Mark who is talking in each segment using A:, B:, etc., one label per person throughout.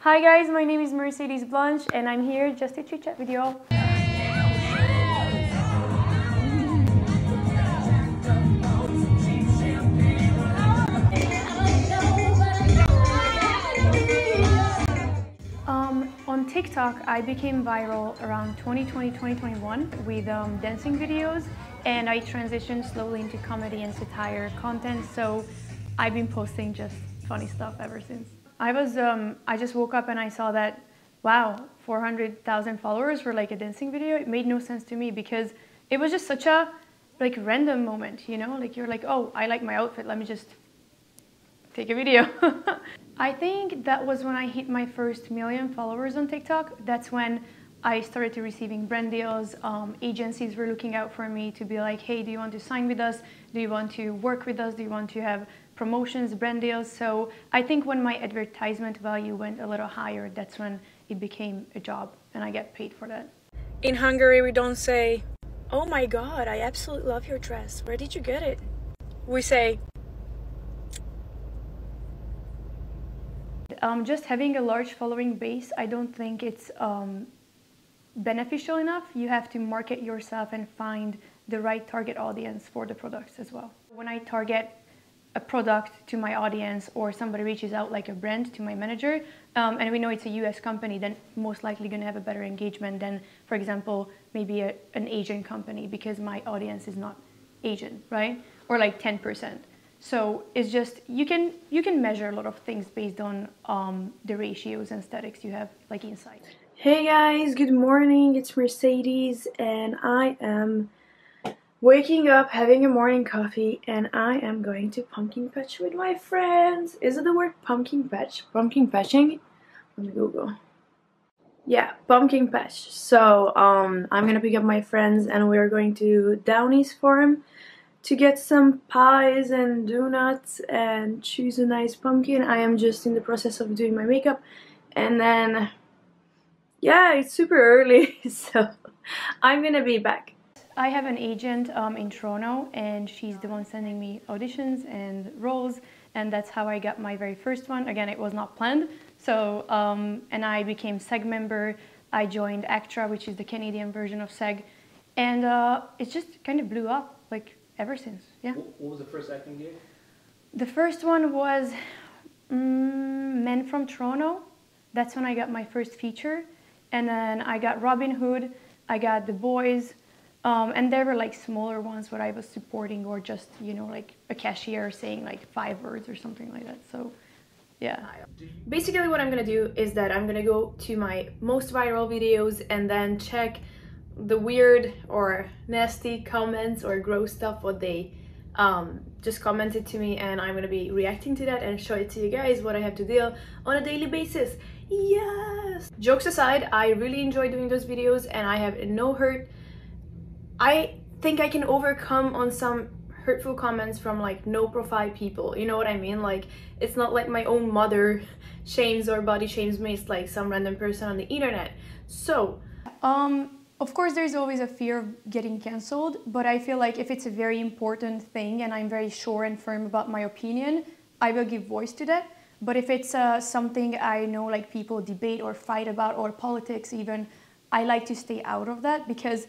A: Hi guys, my name is Mercedes Blanche and I'm here just to chit chat with you all. On TikTok, I became viral around 2020-2021 with dancing videos, and I transitioned slowly into comedy and satire content, so I've been posting just funny stuff ever since. I just woke up and I saw that, wow, 400,000 followers for like a dancing video. It made no sense to me because it was just such a like random moment, you know? Like you're like, oh, I like my outfit, let me just take a video. I think that was when I hit my first 1,000,000 followers on TikTok. That's when I started to receiving brand deals. Agencies were looking out for me to be like, hey, do you want to sign with us? Do you want to work with us? Do you want to have promotions, brand deals? So I think when my advertisement value went a little higher, that's when it became a job and I get paid for that.
B: In Hungary, we don't say, oh my God, I absolutely love your dress. Where did you get it? We say,
A: just having a large following base, I don't think it's beneficial enough. You have to market yourself and find the right target audience for the products as well. When I target a product to my audience or somebody reaches out like a brand to my manager, and we know it's a US company, then most likely going to have a better engagement than, for example, maybe an Asian company because my audience is not Asian, right? Or like 10%. So it's just, you can measure a lot of things based on the ratios and statistics you have like inside.
B: hey guys, good morning, it's Mercedes and I am waking up, having a morning coffee, and I am going to pumpkin patch with my friends. Is it the word pumpkin patch? Pumpkin patching? Let me Google. Yeah, pumpkin patch. So I'm gonna pick up my friends and we're going to Downey's Farm to get some pies and donuts and choose a nice pumpkin. I am just in the process of doing my makeup, and then yeah, it's super early, so I'm gonna be back.
A: I have an agent in Toronto and she's the one sending me auditions and roles, and that's how I got my very first one. Again, it was not planned. So, and I became SEG member. I joined ACTRA, which is the Canadian version of SEG, and it just kind of blew up like ever since, yeah.
C: What was the first acting gig?
A: The first one was Men from Toronto. That's when I got my first feature. And then I got Robin Hood, I got The Boys, and there were like smaller ones where I was supporting or just, you know, like a cashier saying like 5 words or something like that, so yeah.
B: Basically what I'm gonna do is that I'm gonna go to my most viral videos and then check the weird or nasty comments or gross stuff what they just commented to me, and I'm gonna be reacting to that and show it to you guys what I have to deal on a daily basis. Yes! Jokes aside, I really enjoy doing those videos and I have no hurt. I think I can overcome on some hurtful comments from like no profile people, you know what I mean? Like, it's not like my own mother shames or body shames me, it's like some random person on the internet. So
A: of course, there's always a fear of getting cancelled, but I feel like if it's a very important thing and I'm very sure and firm about my opinion, I will give voice to that. But if it's something I know like people debate or fight about, or politics even, I like to stay out of that because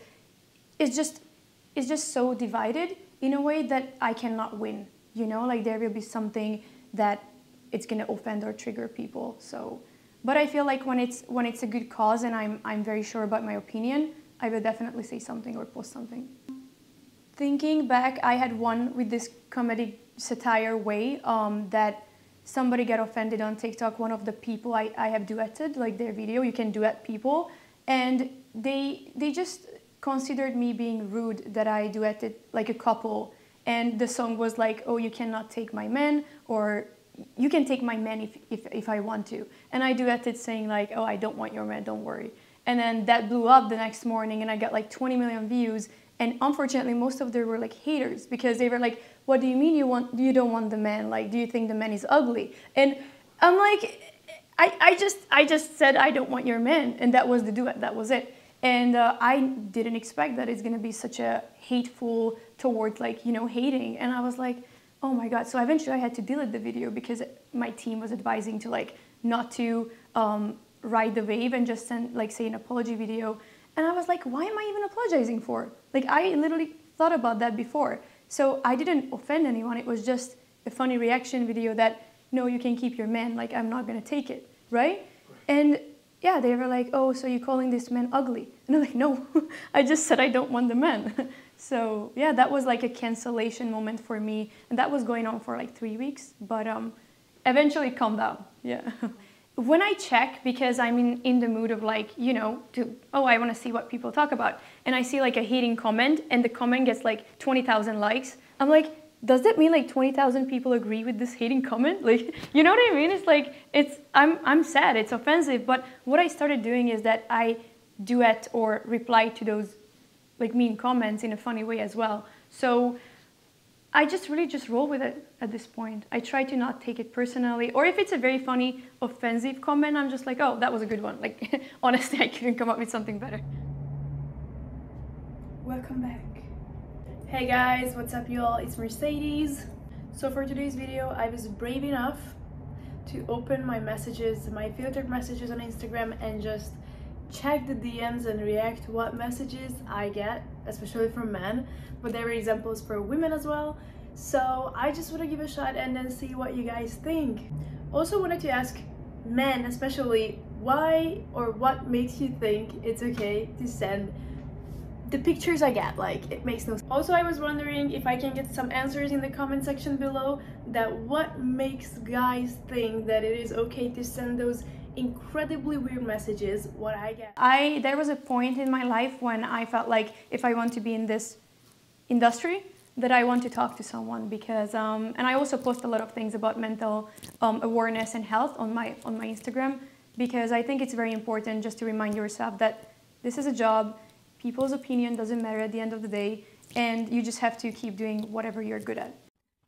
A: it's just so divided in a way that I cannot win, you know? Like there will be something that it's gonna offend or trigger people, so. But I feel like when it's a good cause and I'm very sure about my opinion, I will definitely say something or post something. Thinking back, I had one with this comedy satire way that somebody got offended on TikTok. One of the people I have duetted, like their video, you can duet people, and they just considered me being rude that I duetted like a couple, and the song was like, oh, you cannot take my man, or you can take my man if I want to. And I duetted saying like, oh, I don't want your man, don't worry. And then that blew up the next morning and I got like 20 million views. And unfortunately, most of them were like haters because they were like, what do you mean you don't want the man? Like, do you think the man is ugly? And I'm like, I just said, I don't want your man. And that was the duet, that was it. And I didn't expect that it's gonna be such a hateful towards like, you know, hating. And I was like, oh my God. So eventually I had to delete the video because my team was advising to like not to ride the wave and just send, like, say, an apology video. And I was like, why am I even apologizing for? Like, I literally thought about that before. So I didn't offend anyone. It was just a funny reaction video that, no, you can keep your man. Like, I'm not going to take it, right? And yeah, they were like, oh, so you're calling this man ugly? And I'm like, no, I just said I don't want the man. So yeah, that was like a cancellation moment for me. And that was going on for like 3 weeks. But eventually it calmed down, yeah. When I check, because I'm in the mood of like, you know, I want to see what people talk about. And I see like a hating comment and the comment gets like 20,000 likes. I'm like, does that mean like 20,000 people agree with this hating comment? Like, you know what I mean? It's like, I'm sad, it's offensive. But what I started doing is that I duet or reply to those like mean comments in a funny way as well. So I just really just roll with it at this point. I try to not take it personally. Or if it's a very funny, offensive comment, I'm just like, oh, that was a good one. Like, honestly, I couldn't come up with something better.
B: Welcome back. Hey guys, what's up y'all? It's Mercedes. So for today's video, I was brave enough to open my messages, my filtered messages on Instagram, and just check the DMs and react to what messages I get, especially from men, but there were examples for women as well. So I just want to give a shot and then see what you guys think. Also wanted to ask men especially, why or what makes you think it's okay to send the pictures I get? Like, it makes no sense. Also, I was wondering if I can get some answers in the comment section below, that what makes guys think that it is okay to send those incredibly weird messages, what I get.
A: There was a point in my life when I felt like if I want to be in this industry, that I want to talk to someone, because and I also post a lot of things about mental awareness and health on my Instagram, because I think it's very important just to remind yourself that this is a job, people's opinion doesn't matter at the end of the day, and you just have to keep doing whatever you're good at.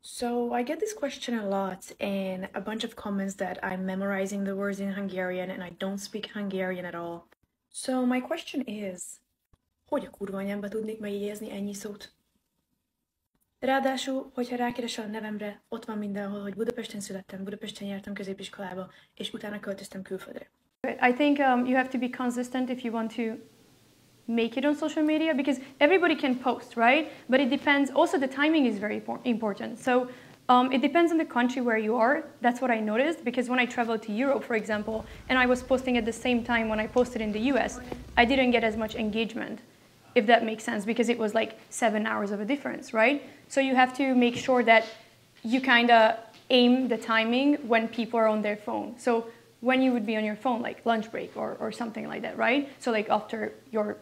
B: So I get this question a lot, and a bunch of comments that I'm memorizing the words in Hungarian and I don't speak Hungarian at all. So my question is, hogy a kurva anyámba tudnék megjegyezni ennyi szót? Ráadásul, hogyha rákeresel a nevemre, ott van mindenhol, hogy Budapesten születtem, Budapesten jártam középiskolába, és utána költöztem külföldre.
A: I think you have to be consistent if you want to make it on social media, because everybody can post, right? But it depends, also the timing is very important. So it depends on the country where you are. That's what I noticed, because when I traveled to Europe, for example, and I was posting at the same time when I posted in the US, I didn't get as much engagement, if that makes sense, because it was like 7 hours of a difference, right? So you have to make sure that you kind of aim the timing when people are on their phone. So when you would be on your phone, like lunch break or something like that, right? So like after your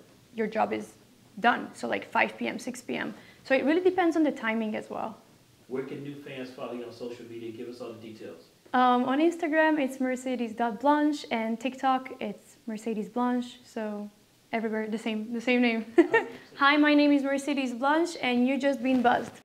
A: job is done, so like 5 p.m., 6 p.m. So it really depends on the timing as well.
C: Where can new fans follow you on social media? Give us all the details.
A: On Instagram, it's mercedes.blanche, and TikTok, it's Mercedes Blanche. So everywhere, the same name. Hi, my name is Mercedes Blanche, and you've just been buzzed.